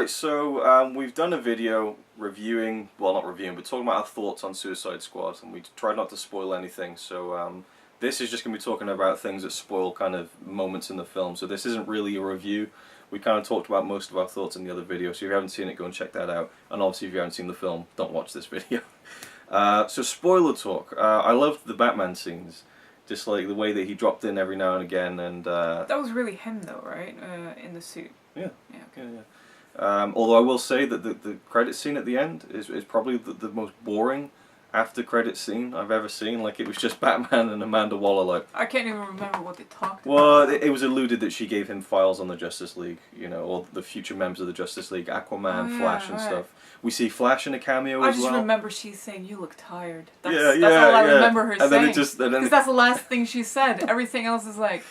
Alright, so we've done a video reviewing, well not reviewing, but talking about our thoughts on Suicide Squad, and we tried not to spoil anything, so this is just going to be talking about things that spoil kind of moments in the film, so this isn't really a review. We kind of talked about most of our thoughts in the other video, so if you haven't seen it, go and check that out, and obviously if you haven't seen the film, don't watch this video. So spoiler talk. I loved the Batman scenes. Just like the way that he dropped in every now and again, and that was really him though, right? In the suit. Yeah. Yeah. Okay. Yeah. Although I will say that the credit scene at the end is probably the most boring after credit scene I've ever seen. Like, it was just Batman and Amanda Waller. Like, I can't even remember what they talked about. Well, it was alluded that she gave him files on the Justice League, you know, or the future members of the Justice League, Aquaman, Flash, and stuff. We see Flash in a cameo as well. I just remember she's saying, "You look tired." That's all I remember her saying. Because that's the last thing she said. Everything else is like,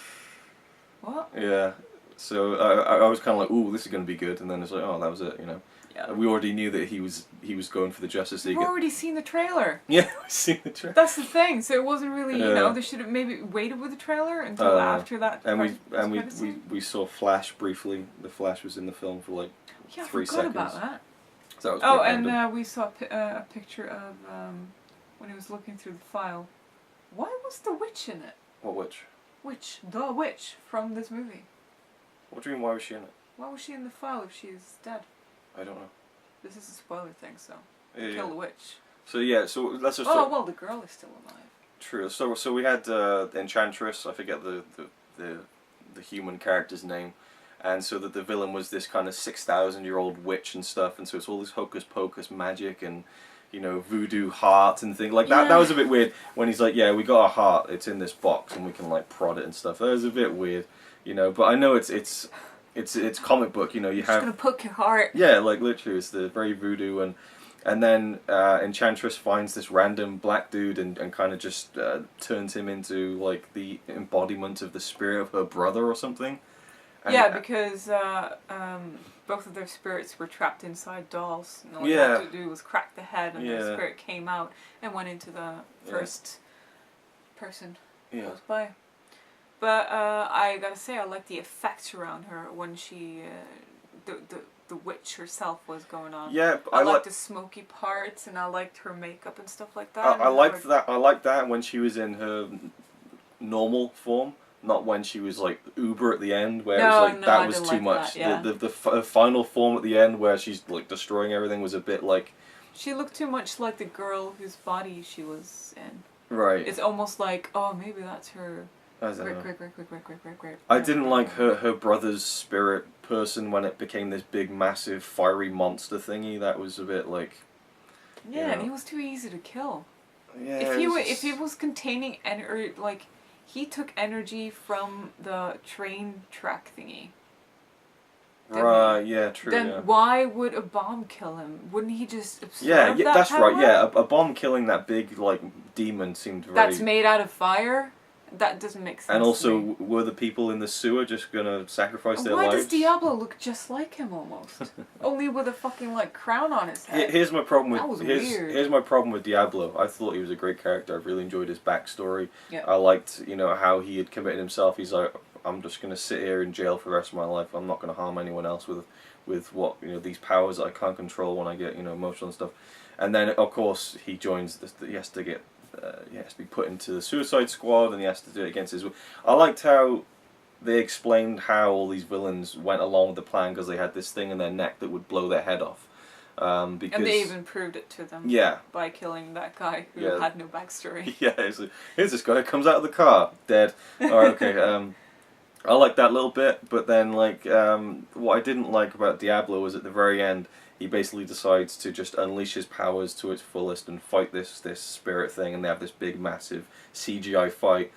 what? Yeah. So I was kind of like, ooh, this is going to be good, and then it's like, oh, that was it, you know. Yeah. We already knew that he was going for the Justice League. We've already seen the trailer. Yeah, we've seen the trailer. That's the thing. So it wasn't really, you know, they should have maybe waited with the trailer until after that. And we saw Flash briefly. The Flash was in the film for like 3 seconds. I forgot about that. So that was and we saw a picture of when he was looking through the file. Why was the witch in it? What witch? The witch from this movie. What do you mean, why was she in it? Why was she in the file if she's dead? I don't know. This is a spoiler thing, so kill the witch. So yeah, so let's just. Oh well, the girl is still alive. True. So we had Enchantress. I forget the human character's name, and so that the villain was this kind of 6,000-year-old witch and stuff, and so it's all this hocus pocus magic and, you know, voodoo heart and things like that. That was a bit weird when he's like, yeah, we got a heart. It's in this box and we can like prod it and stuff. That was a bit weird, you know. But I know it's comic book, you know. You have just gonna poke your heart. Yeah, like literally, it's the very voodoo, and then Enchantress finds this random black dude and kind of just turns him into like the embodiment of the spirit of her brother or something. And, yeah, because both of their spirits were trapped inside dolls. And all you had to do was crack the head, and the spirit came out and went into the first person close by. But I gotta say, I like the effects around her when she, the witch herself was going on. Yeah, I liked the smoky parts, and I liked her makeup and stuff like that. I liked that. I liked that when she was in her normal form, not when she was like uber at the end, where it was like that was too much. The final form at the end, where she's like destroying everything, was a bit like. She looked too much like the girl whose body she was in. Right. It's almost like, oh, maybe that's her. Great. I didn't like her brother's spirit person when it became this big, massive, fiery monster thingy. That was a bit like. Yeah, and he was too easy to kill. Yeah. If he was containing like, he took energy from the train track thingy. Right. Yeah. True. Then why would a bomb kill him? Wouldn't he just absorb that that's power? right. Yeah, a bomb killing that big like demon seemed very. That's made out of fire. That doesn't make sense. And also, were the people in the sewer just gonna sacrifice their lives? Why does Diablo look just like him almost? Only with a fucking like crown on his head. Here's my problem with weird. Here's my problem with Diablo. I thought he was a great character. I really enjoyed his backstory. Yeah. I liked, you know, how he had committed himself. He's like, I'm just gonna sit here in jail for the rest of my life. I'm not gonna harm anyone else with what, you know, these powers that I can't control when I get, you know, emotional and stuff. And then of course he joins he has to get. He has to be put into the Suicide Squad, and he has to do it against his will. I liked how they explained how all these villains went along with the plan, because they had this thing in their neck that would blow their head off. Because, and they even proved it to them. Yeah. By killing that guy who had no backstory. Yeah. Here's this guy who comes out of the car dead. Alright, okay. I liked that little bit, but then like what I didn't like about Diablo was at the very end. He basically decides to just unleash his powers to its fullest and fight this spirit thing, and they have this big, massive CGI fight.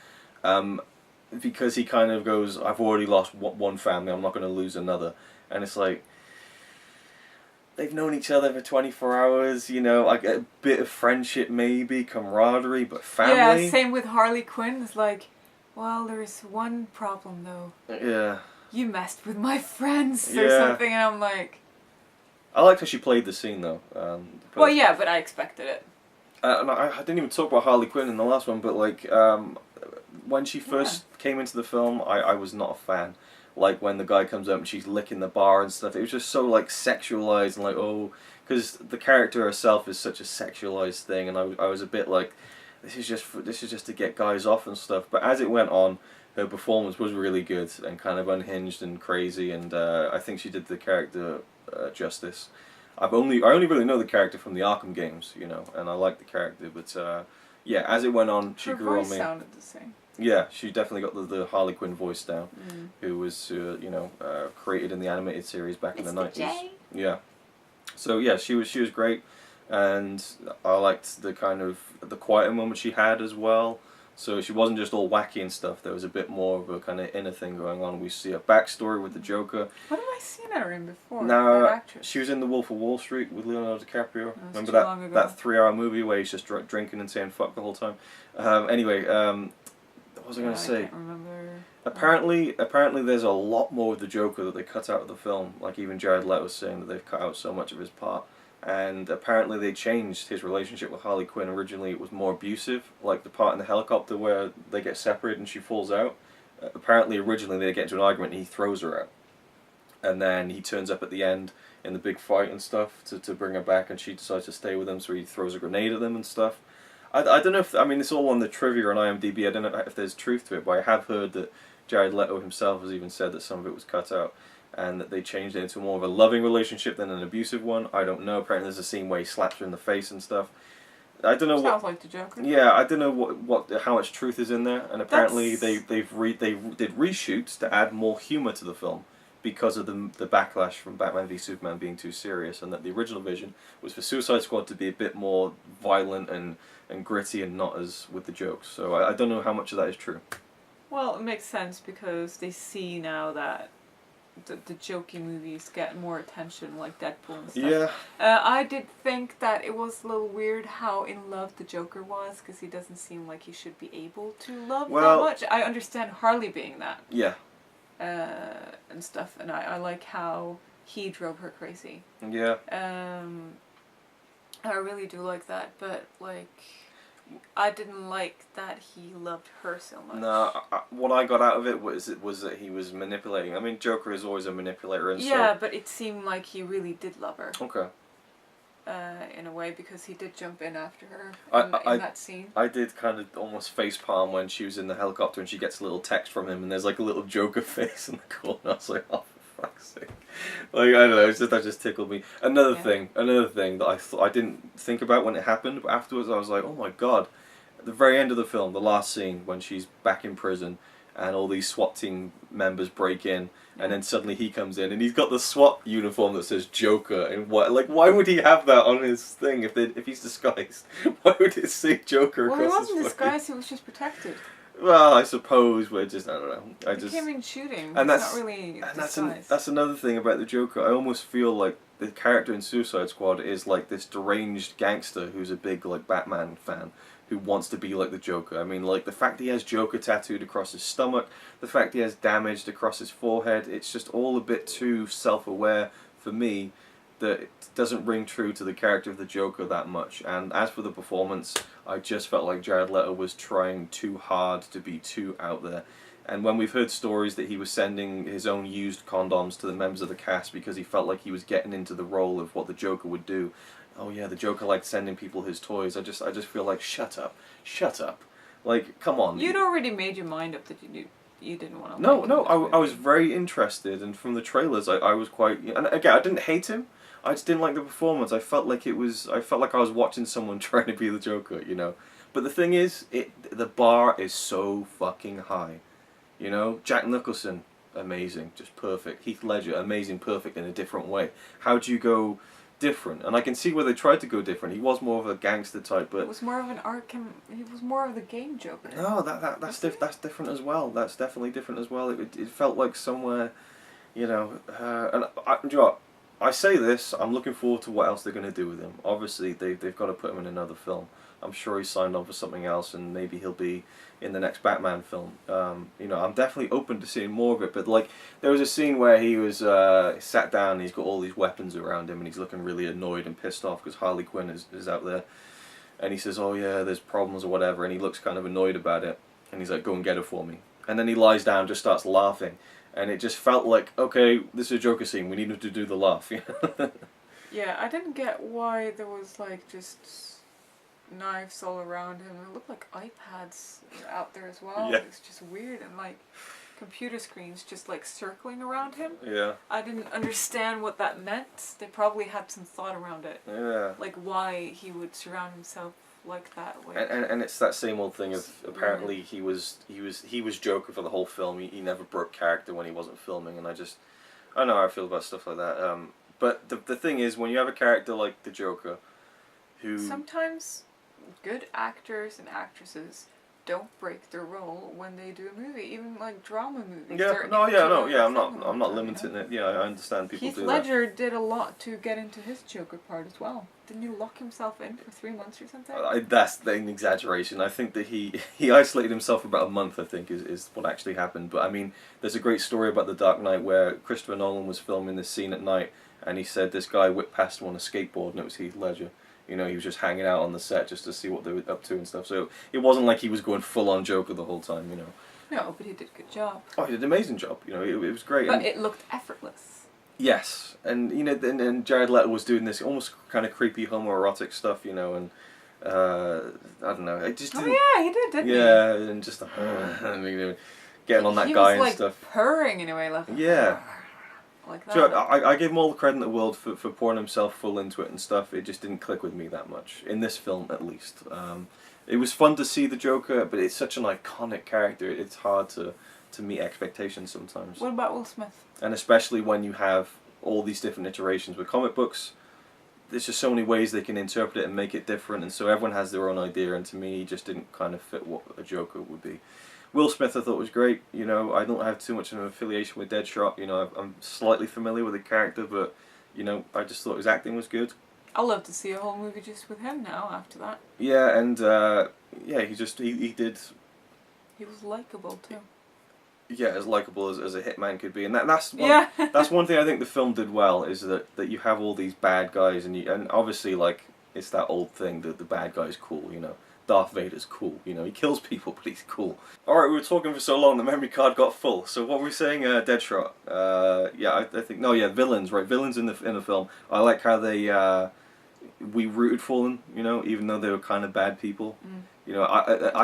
Because he kind of goes, I've already lost one family, I'm not going to lose another. And it's like, they've known each other for 24 hours, you know, like a bit of friendship maybe, camaraderie, but family. Yeah, same with Harley Quinn. It's like, well, there is one problem though. Yeah. You messed with my friends or something, and I'm like... I liked how she played the scene, though. Well, yeah, but I expected it. And I didn't even talk about Harley Quinn in the last one, but like when she first came into the film, I was not a fan. like when the guy comes up and she's licking the bar and stuff. It was just so like sexualized and like, oh, because the character herself is such a sexualized thing, and I was a bit like, this is just to get guys off and stuff. But as it went on, her performance was really good and kind of unhinged and crazy, and I think she did the character justice. I only really know the character from the Arkham games, you know, and I like the character, but yeah, as it went on, she grew on me. Her voice sounded the same. Yeah, she definitely got the Harley Quinn voice down, who was you know, created in the animated series back in the 90s. Yeah, so yeah, she was great, and I liked the kind of the quieter moments she had as well. So she wasn't just all wacky and stuff. There was a bit more of a kind of inner thing going on. We see a backstory with the Joker. What have I seen her in before? Now, that actress? she was in The Wolf of Wall Street with Leonardo DiCaprio. Remember that 3-hour movie where he's just drinking and saying fuck the whole time? Anyway, what was I going to say? I can't remember. Apparently there's a lot more with the Joker that they cut out of the film. Like even Jared Leto was saying that they've cut out so much of his part. And apparently they changed his relationship with Harley Quinn. Originally it was more abusive, like the part in the helicopter where they get separated and she falls out. Apparently originally they get into an argument and he throws her out. And then he turns up at the end in the big fight and stuff to bring her back, and she decides to stay with him, so he throws a grenade at them and stuff. I don't know if, I mean, it's all on the trivia on IMDb, I don't know if there's truth to it, but I have heard that Jared Leto himself has even said that some of it was cut out, and that they changed it into more of a loving relationship than an abusive one. I don't know. Apparently there's a scene where he slaps her in the face and stuff. I don't know. Sounds like the Joker. Yeah, I don't know how much truth is in there, and apparently they did reshoots to add more humor to the film because of the backlash from Batman v Superman being too serious, and that the original vision was for Suicide Squad to be a bit more violent and gritty and not as with the jokes. So I don't know how much of that is true. Well, it makes sense because they see now that the jokey movies get more attention, like Deadpool and stuff. Yeah. I did think that it was a little weird how in love the Joker was, because he doesn't seem like he should be able to love that much. I understand Harley being that. Yeah. And stuff, and I like how he drove her crazy. Yeah. I really do like that, but like, I didn't like that he loved her so much. No, what I got out of it was that he was manipulating. I mean, Joker is always a manipulator, and yeah, but it seemed like he really did love her. Okay. In a way, because he did jump in after her in that scene. I did kind of almost facepalm when she was in the helicopter and she gets a little text from him and there's like a little Joker face in the corner. I was like, oh, for fuck's sake. Like, I don't know, that just tickled me. Another thing that I didn't think about when it happened, but afterwards I was like, oh my god. At the very end of the film, the last scene, when she's back in prison and all these SWAT team members break in, and then suddenly he comes in and he's got the SWAT uniform that says Joker, and why would he have that on his thing if he's disguised? Why would it say Joker across his he wasn't disguised, he was just protected. Well, I suppose we're just, I don't know. He came in shooting, and that's not really disguised. That's another thing about the Joker. I almost feel like the character in Suicide Squad is like this deranged gangster who's a big like Batman fan, who wants to be like the Joker. I mean, like, the fact he has Joker tattooed across his stomach, the fact he has damaged across his forehead, it's just all a bit too self-aware for me that it doesn't ring true to the character of the Joker that much. And as for the performance, I just felt like Jared Leto was trying too hard to be too out there. And when we've heard stories that he was sending his own used condoms to the members of the cast because he felt like he was getting into the role of what the Joker would do, oh yeah, the Joker liked sending people his toys. I just feel like, shut up. Like, come on. You'd already made your mind up that you didn't want to. No, I was very interested, and from the trailers, I was quite. And again, I didn't hate him. I just didn't like the performance. I felt like I was watching someone trying to be the Joker, you know. But the thing is, the bar is so fucking high, you know. Jack Nicholson, amazing, just perfect. Heath Ledger, amazing, perfect in a different way. How do you go different? And I can see where they tried to go different. He was more of a gangster type, but it was more of an he was more of the game Joker. No, that's different as well. That's definitely different as well. It felt like somewhere, you know. And do you know what? I say this, I'm looking forward to what else they're going to do with him. Obviously, they've got to put him in another film. I'm sure he's signed on for something else, and maybe he'll be in the next Batman film. You know, I'm definitely open to seeing more of it, but like, there was a scene where he was sat down and he's got all these weapons around him and he's looking really annoyed and pissed off because Harley Quinn is out there. And he says, oh yeah, there's problems or whatever, and he looks kind of annoyed about it. And he's like, go and get her for me. And then he lies down and just starts laughing. and it just felt like, okay, this is a Joker scene. We need him to do the laugh. Yeah, I didn't get why there was like just knives all around him. It looked like iPads out there as well. Yeah. It's just weird, and like computer screens just like circling around him. Yeah. I didn't understand what that meant. They probably had some thought around it. Yeah. Like why he would surround himself like that. Like, and it's that same old thing of apparently he was Joker for the whole film. He never broke character when he wasn't filming, and I don't know how I feel about stuff like that. But the thing is, when you have a character like the Joker, who sometimes good actors and actresses don't break their role when they do a movie, even like drama movies. I'm not limiting it. Yeah, I understand people Keith do Ledger did a lot to get into his Joker part as well. Didn't he lock himself in for 3 months or something? That's an exaggeration. I think that he isolated himself for about a month, I think, is what actually happened. But I mean, there's a great story about The Dark Knight where Christopher Nolan was filming this scene at night, and he said this guy whipped past him on a skateboard, and it was Heath Ledger. You know, he was just hanging out on the set just to see what they were up to and stuff. So it wasn't like he was going full on Joker the whole time, you know. No, but he did a good job. Oh, he did an amazing job. You know, it was great. But it looked effortless. Yes, and you know, and Jared Leto was doing this almost kind of creepy homoerotic stuff, you know, and I don't know, it just didn't. Oh yeah, he did, didn't he? Yeah, and just I mean, getting on that guy and stuff. He was like purring in a way, like yeah. Like that. So I gave him all the credit in the world for pouring himself full into it and stuff. It just didn't click with me that much, in this film at least. It was fun to see the Joker, but it's such an iconic character, it's hard to meet expectations sometimes. What about Will Smith? And especially when you have all these different iterations with comic books, there's just so many ways they can interpret it and make it different, and so everyone has their own idea, and to me, he just didn't kind of fit what a Joker would be. Will Smith I thought was great. You know, I don't have too much of an affiliation with Deadshot. You know, I'm slightly familiar with the character, but you know, I just thought his acting was good. I'd love to see a whole movie just with him now after that. Yeah, and he did. He was likable too. Yeah, as likable as a hitman could be, and that's one thing I think the film did well, is that you have all these bad guys, and obviously like it's that old thing that the bad guy's cool, you know. Darth Vader's cool, you know, he kills people, but he's cool. Alright, we were talking for so long, the memory card got full. So what were we saying, Deadshot? I think, villains, right, villains in the film. I like how we rooted for them, you know, even though they were kind of bad people. You know,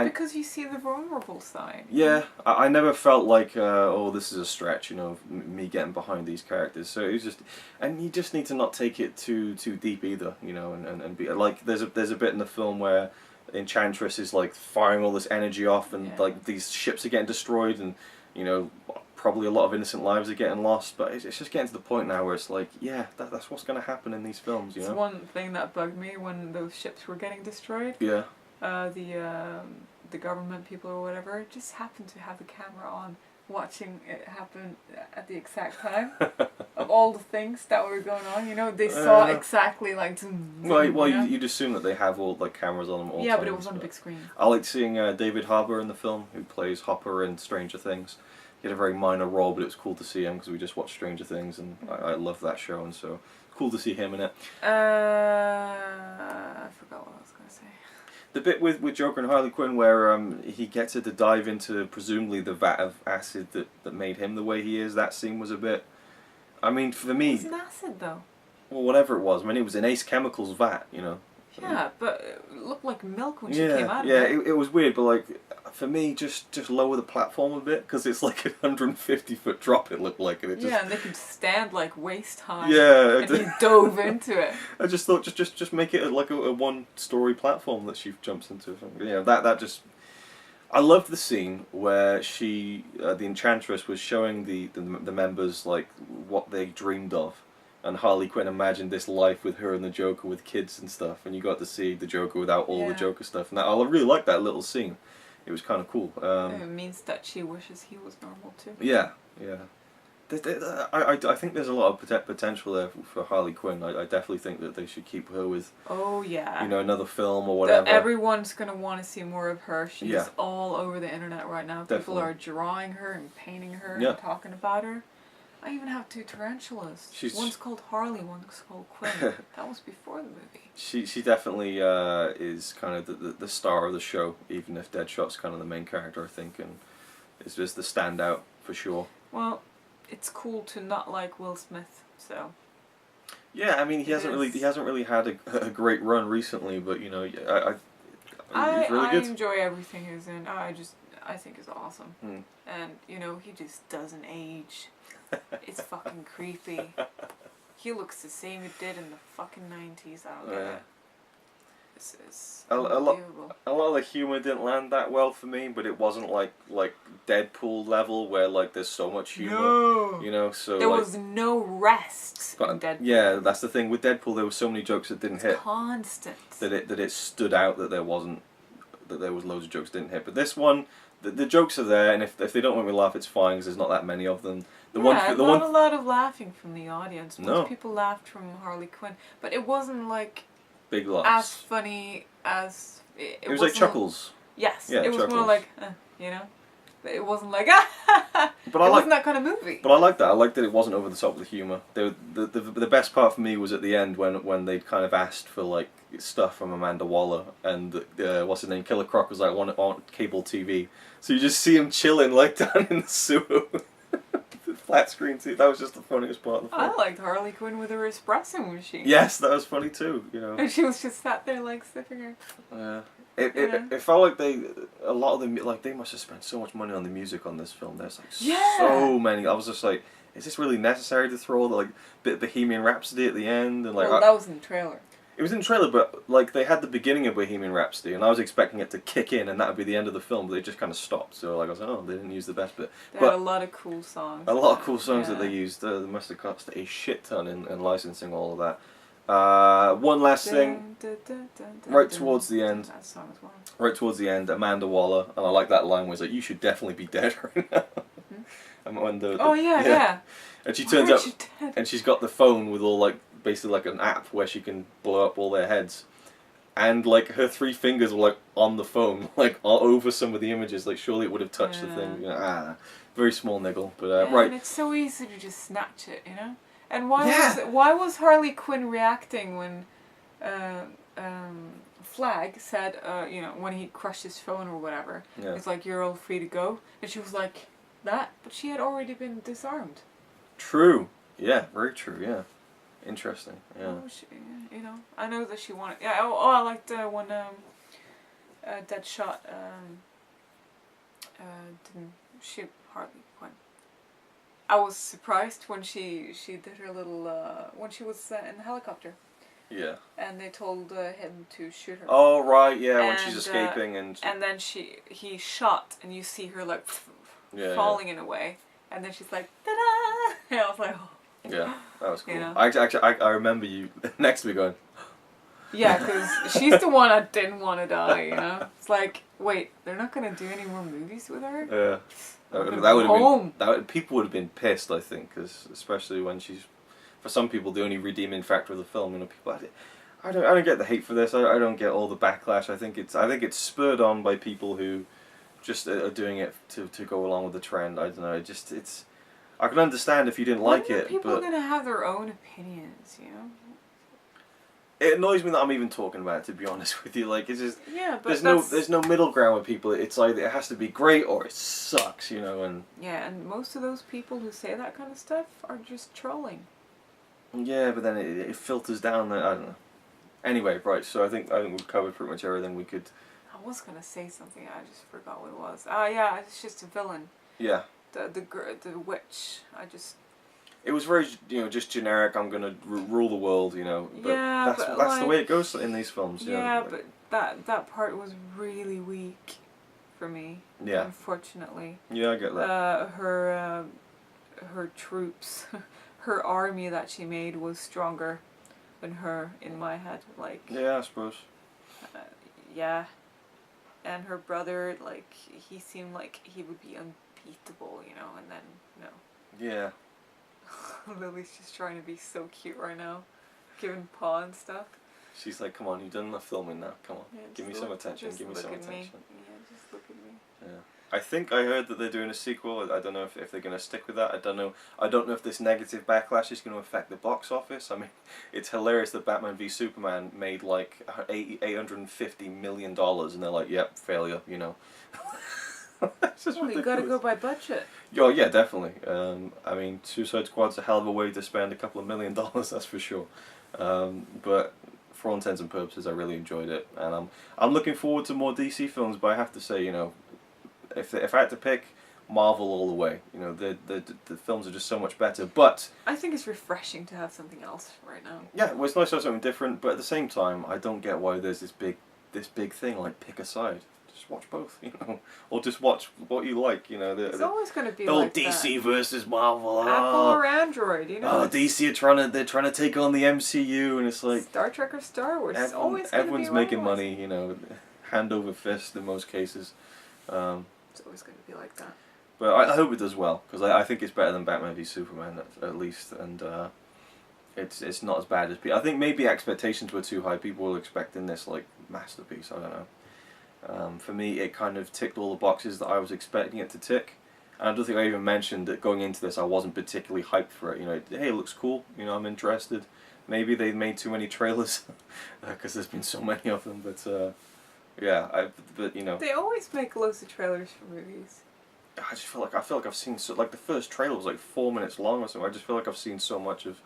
because you see the vulnerable side. Yeah, I never felt like, this is a stretch, you know, me getting behind these characters. So it was just, and you just need to not take it too deep either, you know, and be like, there's a bit in the film where Enchantress is like firing all this energy off, and like these ships are getting destroyed, and you know, probably a lot of innocent lives are getting lost. But it's just getting to the point now where it's like, yeah, that's what's going to happen in these films. You know, one thing that bugged me when those ships were getting destroyed. Yeah. The government people or whatever just happened to have the camera on, watching it happen at the exact time of all the things that were going on. You know, they saw exactly like. You'd assume that they have all like cameras on them all. Yeah, but it was on a big screen. I like seeing David Harbour in the film, who plays Hopper in Stranger Things. He had a very minor role, but it was cool to see him because we just watched Stranger Things, and I love that show, and so cool to see him in it. I forgot what I was going to say. The bit with Joker and Harley Quinn where he gets her to dive into presumably the vat of acid that made him the way he is, that scene was a bit... I mean, for me... It was an acid, though. Well, whatever it was. I mean, it was an Ace Chemicals vat, you know. Yeah, but it looked like milk when she came out of it. Yeah, it was weird, but like, for me, just lower the platform a bit, because it's like a 150-foot drop, it looked like. And it just... Yeah, and they could stand like waist high. Yeah. And he dove into it. I just thought, just make it like a one-story platform that she jumps into. You know, that just... I loved the scene where she, the Enchantress, was showing the members like what they dreamed of. And Harley Quinn imagined this life with her and the Joker with kids and stuff, and you got to see the Joker without all the Joker stuff. And I really liked that little scene. It was kind of cool. It means that she wishes he was normal too. Yeah. I think there's a lot of potential there for Harley Quinn. I definitely think that they should keep her with. Oh yeah. You know, another film or whatever. Everyone's gonna want to see more of her. She's Yeah. all over the internet right now. Definitely. People are drawing her and painting her Yeah. and talking about her. I even have 2 tarantulas. One's called Harley, one's called Quinn. That was before the movie. She definitely is kind of the star of the show, even if Deadshot's kind of the main character, I think, and is just the standout for sure. Well, it's cool to not like Will Smith. So. Yeah, I mean he hasn't really had a great run recently, but you know, he's really good. I enjoy everything he's in. I think he's awesome, and you know he just doesn't age. It's fucking creepy. He looks the same he did in the fucking 90s. I don't get it. It's a lot of the humor didn't land that well for me, but it wasn't like Deadpool level where like there's so much humor. No. You know, so there was no rest in Deadpool. Yeah, that's the thing with Deadpool. There were so many jokes that didn't hit. Constant. That it stood out that there was loads of jokes that didn't hit. But this one, the jokes are there, and if they don't make me laugh, it's fine because there's not that many of them. A lot of laughing from the audience. Most people laughed from Harley Quinn, but it wasn't like big laughs. As funny as it was like chuckles. Yes, yeah, it was chuckles. more like you know, but it wasn't like but it wasn't that kind of movie. But I like that. I like that it wasn't over the top with the humor. The best part for me was at the end when they kind of asked for like stuff from Amanda Waller and what's his name, Killer Croc was like on cable TV, so you just see him chilling like down in the sewer. Flat screen too. That was just the funniest part of the film. I liked Harley Quinn with her espresso machine. Yes, that was funny too. You know, and she was just sat there like sipping her. Yeah. It felt like a lot of them, like they must have spent so much money on the music on this film. There's like so many. I was just like, is this really necessary to throw the like bit of Bohemian Rhapsody at the end and like? Well, that was in the trailer. It was in the trailer, but like they had the beginning of Bohemian Rhapsody, and I was expecting it to kick in, and that would be the end of the film. But it just kind of stopped. So like I was like, oh, they didn't use the best bit. They had a lot of cool songs. A lot of cool songs that they used. They must have cost a shit ton in licensing all of that. One last thing, right towards the end. That song as well. Right towards the end, Amanda Waller, and I like that line was like, "You should definitely be dead right now." And when yeah. And she turns up, and she's got the phone with all like basically like an app where she can blow up all their heads, and like her 3 fingers were like on the phone, like all over some of the images. Like surely it would have touched the thing. You know, very small niggle, but right. And it's so easy to just snatch it, you know. And why was Harley Quinn reacting when Flag said, you know, when he crushed his phone or whatever, it's like, you're all free to go, and she was like that, but she had already been disarmed. True. Yeah. Very true. Yeah. Interesting. Yeah. Oh, you know, I know that she wanted. Yeah. I liked when Deadshot didn't shoot Harley Quinn. I was surprised when she did her little when she was in the helicopter. Yeah. And they told him to shoot her. Oh right, yeah, when she's escaping and then he shot and you see her like falling in a way, and then she's like ta-da! And I was like, oh. Yeah, that was cool. You know? I remember you next to me going. Yeah, because she's the one I didn't want to die. You know, it's like, wait, they're not gonna do any more movies with her. Yeah. That would have been people would have been pissed, I think, because especially when she's, for some people, the only redeeming factor of the film. You know, people, I don't get the hate for this. I don't get all the backlash. I think it's spurred on by people who just are doing it to go along with the trend. I don't know. I can understand if you didn't like it. People are gonna have their own opinions, you know. It annoys me that I'm even talking about it, to be honest with you. Like, it's just but there's no middle ground with people. It's either it has to be great or it sucks, you know. And and most of those people who say that kind of stuff are just trolling. Yeah, but then it filters down. I don't know. Anyway, right. So I think we've covered pretty much everything we could. I was gonna say something. I just forgot what it was. Yeah, it's just a villain. Yeah. The witch. It was very, just generic. I'm gonna rule the world, But that's the way it goes in these films. Yeah, but that part was really weak for me. Yeah. Unfortunately. Yeah, I get that. Her troops, her army that she made was stronger than her in my head. Like. Yeah, I suppose. Yeah. And her brother, like, he seemed like he would be unbeatable, and then no. Yeah. Lily's just trying to be so cute right now, giving paw and stuff. She's like, come on, you've done enough filming now. Come on, give me some attention. Give me some attention. Yeah, just look at me. Yeah. I think I heard that they're doing a sequel. I don't know if they're going to stick with that. I don't know if this negative backlash is going to affect the box office. I mean, it's hilarious that Batman v Superman made like $850 million, and they're like, yep, failure, It's just well, you got to go by budget. Oh yeah, definitely. I mean, Suicide Squad's a hell of a way to spend a couple of $1 million, that's for sure. But for all intents and purposes, I really enjoyed it, and I'm looking forward to more DC films. But I have to say, you know, if I had to pick, Marvel all the way. You know, the films are just so much better. But I think it's refreshing to have something else right now. yeah, well, it's nice to have something different. But at the same time, I don't get why there's this big thing like pick a side. Just watch both, you know, or just watch what you like, you know. It's always going to be like DC that. versus Marvel. Apple or Android, you know. Oh, DC they're trying to take on the MCU, and it's like Star Trek or Star Wars. It's always going to be everyone's making money, you know, hand over fist in most cases. It's always going to be like that. But I hope it does well, because I think it's better than Batman v Superman at least, and it's not as bad as people. I think maybe expectations were too high. People were expecting this like masterpiece. I don't know. For me, it kind of ticked all the boxes that I was expecting it to tick. And I don't think I even mentioned that going into this I wasn't particularly hyped for it. You know, hey, it looks cool, you know, I'm interested. Maybe they made too many trailers, because there's been so many of them, but yeah, but you know. They always make loads of trailers for movies. I just feel like I've seen like the first trailer was like 4 minutes long or something. I just feel like I've seen so much of.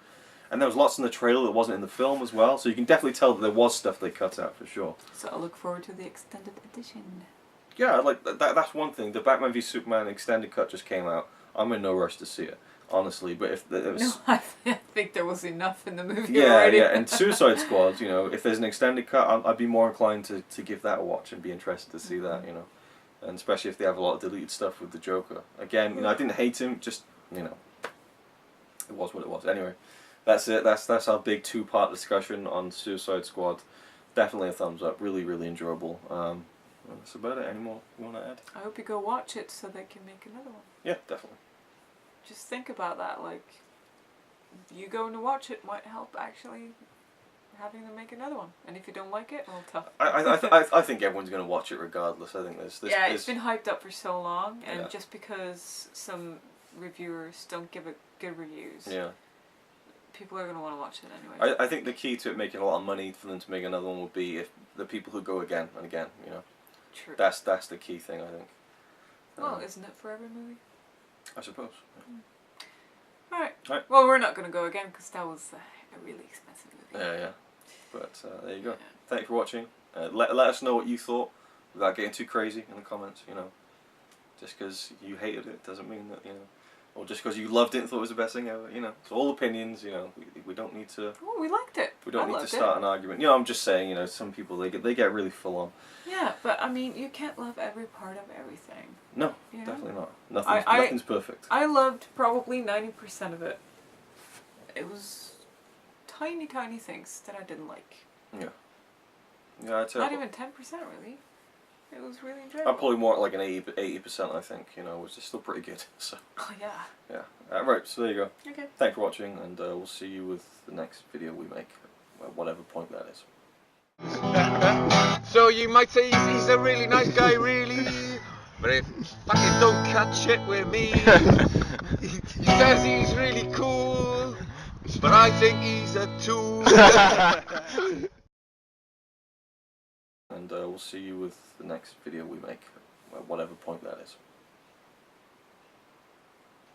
And there was lots in the trailer that wasn't in the film as well, so you can definitely tell that there was stuff they cut out for sure. So I look forward to the extended edition. Yeah, like that's one thing. The Batman v Superman extended cut just came out. I'm in no rush to see it, honestly. But if it was... No, I think there was enough in the movie yeah, already. Yeah, and Suicide Squad, you know, if there's an extended cut, I'd be more inclined to give that a watch and be interested to see that, you know. And especially if they have a lot of deleted stuff with the Joker. Again, you know, I didn't hate him, just, you know, it was what it was. Anyway. That's it. That's our big two-part discussion on Suicide Squad. Definitely a thumbs up. Really, really enjoyable. That's about it. Any more you want to add? I hope you go watch it so they can make another one. Yeah, definitely. Just think about that. Like, you going to watch it might help actually having them make another one. And if you don't like it, well, tough. I think everyone's going to watch it regardless. I think there's yeah, it's been hyped up for so long, and yeah. just because some reviewers don't give it good reviews. Yeah. People are going to want to watch it anyway. I think the key to it making a lot of money for them to make another one would be if the people who go again and again, you know. True. That's the key thing, I think. Well, isn't it for every movie? I suppose. Yeah. Alright. Well, we're not going to go again because that was a really expensive movie. Yeah. But there you go. Yeah. Thank you for watching. Let us know what you thought without getting too crazy in the comments, you know. Just because you hated it doesn't mean that, you know. Or just because you loved it and thought it was the best thing ever, you know. It's all opinions, you know. We don't need to. Oh, we liked it. We don't need to start an argument. You know, I'm just saying, you know, some people they get really full on. Yeah, but I mean, you can't love every part of everything. No, you know? Definitely not. Nothing's perfect. I loved probably 90% of it. It was tiny things that I didn't like. Yeah. Yeah, I'd say. Not even 10% really. It was really enjoyable. I'm probably more at like an 80%, I think, you know, which is still pretty good. So. Oh, yeah. Yeah. Right, so there you go. Okay. Thanks for watching, and we'll see you with the next video we make, at whatever point that is. So you might say he's a really nice guy, really, but if fucking don't cut shit with me. He says he's really cool, but I think he's a tool. And we'll see you with the next video we make, at whatever point that is.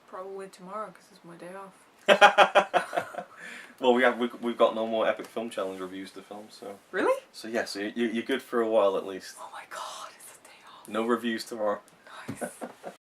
Probably tomorrow because it's my day off. Well, we've got no more Epic Film Challenge reviews to film, so. Really? So yeah, so you're good for a while at least. Oh my god, it's a day off. No reviews tomorrow. Nice.